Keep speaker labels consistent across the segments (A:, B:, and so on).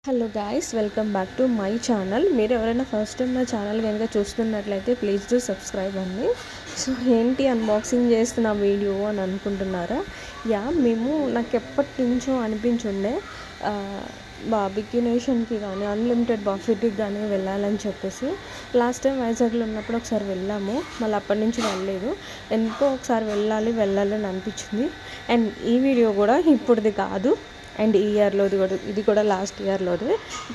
A: Hello guys, welcome back to my channel. మీరు ఎవరైనా first time నా ఛానల్ కనుక చూస్తున్నట్లయితే ప్లీజ్ డూ సబ్స్క్రైబ్ అండి. సో ఏంటి అన్బాక్సింగ్ చేస్తున్న వీడియో అని అనుకుంటున్నారా? మేము నాకు ఎప్పటి నుంచో అనిపించుండే బార్బిక్యూ నేషన్కి కానీ అన్లిమిటెడ్ బఫెట్కి కానీ వెళ్ళాలని చెప్పేసి. లాస్ట్ టైం వైజాగ్లో ఉన్నప్పుడు ఒకసారి వెళ్ళాము, మళ్ళీ అప్పటి నుంచి వెళ్ళలేదు. ఎందుకో ఒకసారి వెళ్ళాలి అని అనిపించింది. అండ్ ఈ వీడియో కూడా ఇప్పుడుది కాదు, అండ్ ఈ ఇయర్లోది కూడా, ఇది కూడా లాస్ట్ ఇయర్లోది.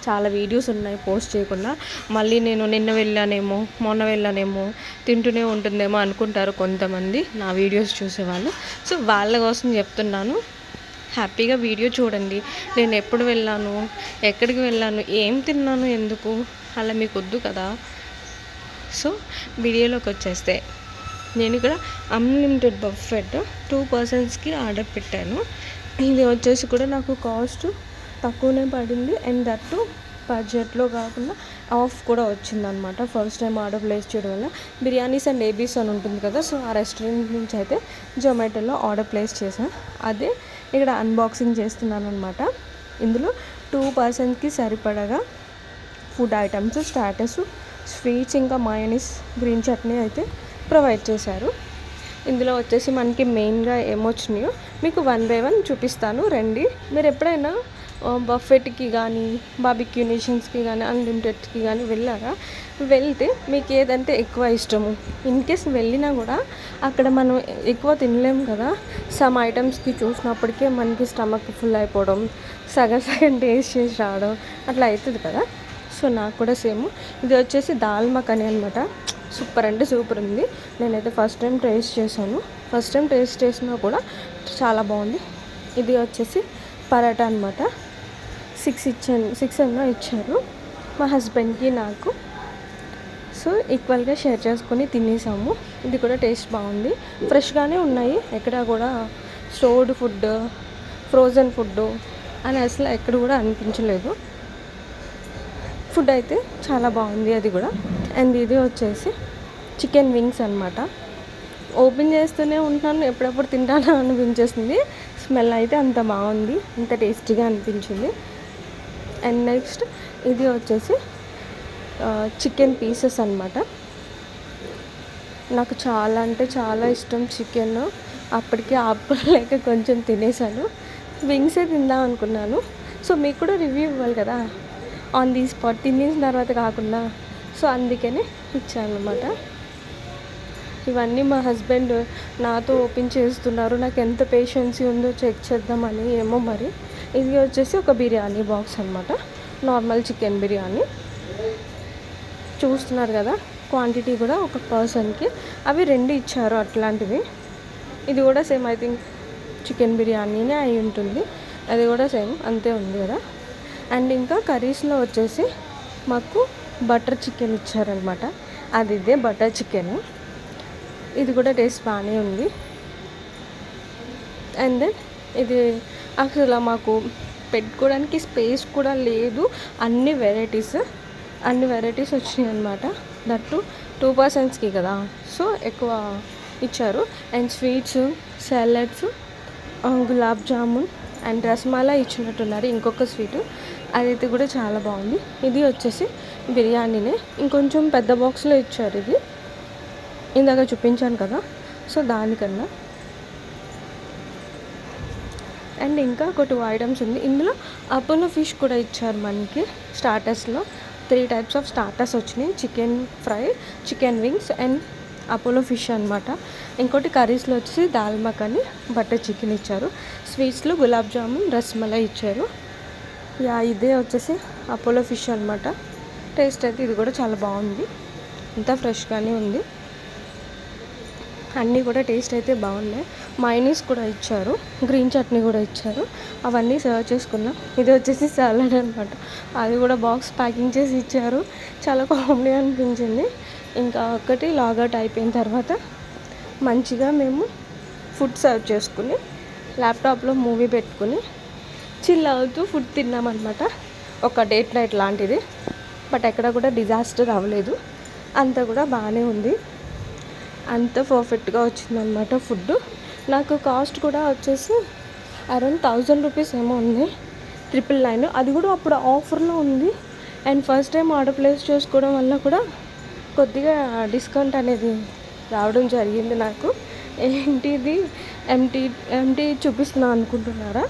A: చాలా వీడియోస్ ఉన్నాయి పోస్ట్ చేయకుండా. మళ్ళీ నేను నిన్న వెళ్ళానేమో మొన్న వెళ్ళానేమో తింటూనే ఉంటుందేమో అనుకుంటారు కొంతమంది నా వీడియోస్ చూసేవాళ్ళు. సో వాళ్ళ కోసం చెప్తున్నాను, హ్యాపీగా వీడియో చూడండి. నేను ఎప్పుడు వెళ్ళాను, ఎక్కడికి వెళ్ళాను, ఏం తిన్నాను, ఎందుకు అలా మీకు వద్దు కదా. సో వీడియోలోకి వచ్చేస్తే, నేను ఇక్కడ అన్లిమిటెడ్ బఫెట్ 2 పర్సన్స్కి ఆర్డర్ పెట్టాను. ఇది వచ్చేసి కూడా నాకు కాస్ట్ తక్కువనే పడింది, అండ్ దట్టు బడ్జెట్లో కాకుండా ఆఫ్ కూడా వచ్చిందనమాట. ఫస్ట్ టైం ఆర్డర్ ప్లేస్ చేయడం వల్ల బిర్యానీస్ అండ్ ఏబీస్ అని ఉంటుంది కదా, సో ఆ రెస్టారెంట్ నుంచి అయితే జొమాటోలో ఆర్డర్ ప్లేస్ చేశాను. అదే ఇక్కడ అన్బాక్సింగ్ చేస్తున్నాను అనమాట. ఇందులో 2 పర్సన్స్కి సరిపడగా ఫుడ్ ఐటమ్స్, స్టార్టర్స్, స్వీట్స్, ఇంకా మయోనీస్, గ్రీన్ చట్నీ అయితే ప్రొవైడ్ చేశారు. ఇందులో వచ్చేసి మనకి మెయిన్గా ఏమొచ్చినాయో మీకు 1 by 1 చూపిస్తాను రండి. మీరు ఎప్పుడైనా బఫెట్కి కానీ బార్బిక్యూ నేషన్స్కి కానీ అన్లిమిటెడ్కి కానీ వెళ్ళారా? వెళ్తే మీకు ఏదంటే ఎక్కువ ఇష్టము? ఇన్ కేస్ వెళ్ళినా కూడా అక్కడ మనం ఎక్కువ తినలేము కదా. సమ్ ఐటమ్స్కి చూసినప్పటికే మనకి స్టమక్ ఫుల్ అయిపోవడం, సగం టేస్ట్ చేసి రావడం అట్లా అవుతుంది కదా. సో నాకు కూడా సేమ్. ఇది వచ్చేసి దాల్ మఖని అనమాట. సూపర్ అంటే సూపర్ ఉంది. నేనైతే ఫస్ట్ టైం టేస్ట్ చేశాను. ఫస్ట్ టైం టేస్ట్ చేసినా కూడా చాలా బాగుంది. ఇది వచ్చేసి పరాటా అనమాట. 6 అన్నా ఇచ్చారు మా హస్బెండ్కి, నాకు. సో ఈక్వల్గా షేర్ చేసుకొని తినేసాము. ఇది కూడా టేస్ట్ బాగుంది, ఫ్రెష్గానే ఉన్నాయి. ఎక్కడ కూడా స్టోర్డ్ ఫుడ్, ఫ్రోజన్ ఫుడ్ అని అసలు ఎక్కడ కూడా అనిపించలేదు. ఫుడ్ అయితే చాలా బాగుంది అది కూడా. అండ్ ఇది వచ్చేసి చికెన్ వింగ్స్ అనమాట. ఓపెన్ చేస్తూనే ఉంటున్నాను, ఎప్పుడప్పుడు తింటానా అనిపించేస్తుంది. స్మెల్ అయితే అంత బాగుంది, అంత టేస్టీగా అనిపించింది. అండ్ నెక్స్ట్ ఇది వచ్చేసి చికెన్ పీసెస్ అనమాట. నాకు చాలా అంటే చాలా ఇష్టం చికెన్. అప్పటికే ఆపుకోలేక కొంచెం తినేసాను. వింగ్సే తిందాం అనుకున్నాను. సో మీకు కూడా రివ్యూ ఇవ్వాలి కదా ఆన్ ది స్పాట్, తినేసిన తర్వాత కాకుండా. సో అందుకనే ఇచ్చాను అనమాట. ఇవన్నీ మా హస్బెండ్ నాతో ఓపెన్ చేస్తున్నారు. నాకు ఎంత పేషెన్సీ ఉందో చెక్ చేద్దామని ఏమో మరి. ఇది వచ్చేసి ఒక బిర్యానీ బాక్స్ అనమాట, నార్మల్ చికెన్ బిర్యానీ. చూస్తున్నారు కదా, క్వాంటిటీ కూడా ఒక పర్సన్కి అవి 2 ఇచ్చారు అట్లాంటివి. ఇది కూడా సేమ్, ఐ థింక్ చికెన్ బిర్యానీనే అయి ఉంటుంది. అది కూడా సేమ్ అంతే ఉంది కదా. అండ్ ఇంకా కర్రీస్లో వచ్చేసి మాకు బటర్ చికెన్ ఇచ్చారనమాట. అది ఇదే బటర్ చికెన్. ఇది కూడా టేస్ట్ బాగానే ఉంది. అండ్ దెన్ ఇది అసలు మాకు పెట్టుకోవడానికి స్పేస్ కూడా లేదు. అన్ని వెరైటీస్ వచ్చినాయి అనమాట. దట్టు 2 పర్సన్స్కి కదా, సో ఎక్కువ ఇచ్చారు. And sweets, salads, gulab jamun and rasmalai ఇచ్చినట్టున్నారు. ఇంకొక స్వీటు అదైతే కూడా చాలా బాగుంది. ఇది వచ్చేసి బిర్యానీనే, ఇంకొంచెం పెద్ద బాక్స్లో ఇచ్చారు. ఇది ఇందాక చూపించాను కదా, సో దానికన్నా. అండ్ ఇంకా ఒక 2 ఐటమ్స్ ఉంది. ఇందులో అపోలో ఫిష్ కూడా ఇచ్చారు మనకి. స్టార్టర్స్లో 3 టైప్స్ ఆఫ్ స్టార్టర్స్ వచ్చినాయి. Chicken fry, chicken wings and Apollo fish అనమాట. ఇంకోటి కర్రీస్లో వచ్చేసి దాల్ మఖని, బటర్ చికెన్ ఇచ్చారు. స్వీట్స్లో గులాబ్ జామున్, రసమలై ఇచ్చారు. ఇదే వచ్చేసి అపోలో ఫిష్ అనమాట. టేస్ట్ అయితే ఇది కూడా చాలా బాగుంది, అంతా ఫ్రెష్గానే ఉంది. అన్నీ కూడా టేస్ట్ అయితే బాగున్నాయి. మయోనీస్ కూడా ఇచ్చారు, గ్రీన్ చట్నీ కూడా ఇచ్చారు. అవన్నీ సర్వ్ చేసుకున్నాం. ఇది వచ్చేసి సాలడ్ అనమాట. అది కూడా బాక్స్ ప్యాకింగ్ చేసి ఇచ్చారు. చాలా కామెడీ అనిపించింది. ఇంకా ఒకటి లాగౌట్ అయిపోయిన తర్వాత మంచిగా మేము ఫుడ్ సర్వ్ చేసుకుని ల్యాప్టాప్లో మూవీ పెట్టుకుని చిల్ అవుతూ ఫుడ్ తిన్నామన్నమాట. ఒక డేట్ నైట్ లాంటిది. బట్ ఎక్కడ కూడా డిజాస్టర్ అవ్వలేదు, అంతా కూడా బాగానే ఉంది. అంత పర్ఫెక్ట్గా వచ్చిందనమాట ఫుడ్. నాకు కాస్ట్ కూడా వచ్చేసి అరౌండ్ 1000 రూపీస్ ఏమో ఉంది. 999 అది కూడా అప్పుడు ఆఫర్లో ఉంది. And first time order place చేసుకోవడం వల్ల కూడా కొద్దిగా డిస్కౌంట్ అనేది రావడం జరిగింది నాకు. ఏంటిది ఎంటీ ఎంటీ చూపిస్తున్నా అనుకుంటున్నారా?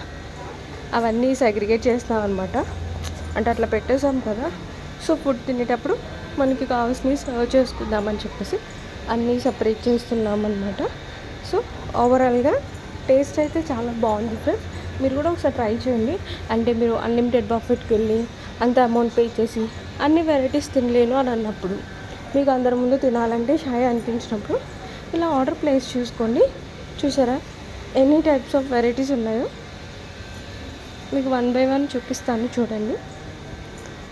A: అవన్నీ సెగ్రిగేట్ చేస్తాం అనమాట. అంటే అట్లా పెట్టేసాం కదా, సో ఫుడ్ తినేటప్పుడు మనకి కావాల్సినవి సర్వ్ చేసుకుందామని చెప్పేసి అన్నీ సపరేట్ చేస్తున్నాం అనమాట. సో ఓవరాల్గా టేస్ట్ అయితే చాలా బాగుంది ఫ్రెండ్స్. మీరు కూడా ఒకసారి ట్రై చేయండి. అంటే మీరు అన్లిమిటెడ్ బఫెట్కి వెళ్ళి అంత అమౌంట్ పే చేసి అన్ని వెరైటీస్ తినలేను అని అన్నప్పుడు, మీకు అందరి ముందు తినాలంటే షై అనిపించినప్పుడు ఇలా ఆర్డర్ ప్లేస్ చేసుకోండి. చూసారా ఎన్ని టైప్స్ ఆఫ్ వెరైటీస్ ఉన్నాయో, మీకు 1 by 1 చూపిస్తాను చూడండి.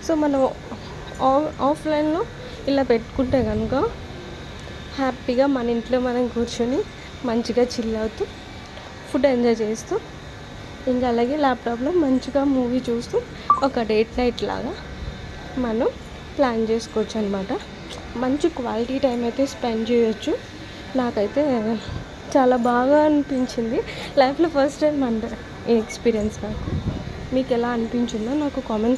A: సో మనం ఆఫ్లైన్లో ఇలా పెట్టుకుంటే కనుక హ్యాపీగా మన ఇంట్లో మనం కూర్చొని మంచిగా చిల్ అవుతూ ఫుడ్ ఎంజాయ్ చేస్తూ, ఇంకా అలాగే ల్యాప్టాప్లో మంచిగా మూవీ చూస్తూ ఒక డేట్ నైట్ లాగా మనం ప్లాన్ చేసుకోవచ్చు అనమాట. మంచి క్వాలిటీ టైం అయితే స్పెండ్ చేయొచ్చు. నాకైతే చాలా బాగా అనిపించింది. లైఫ్లో ఫస్ట్ టైం అంటే ఈ ఎక్స్పీరియన్స్ నాకు. మీకు ఎలా అనిపించిందో నాకు కామెంట్స్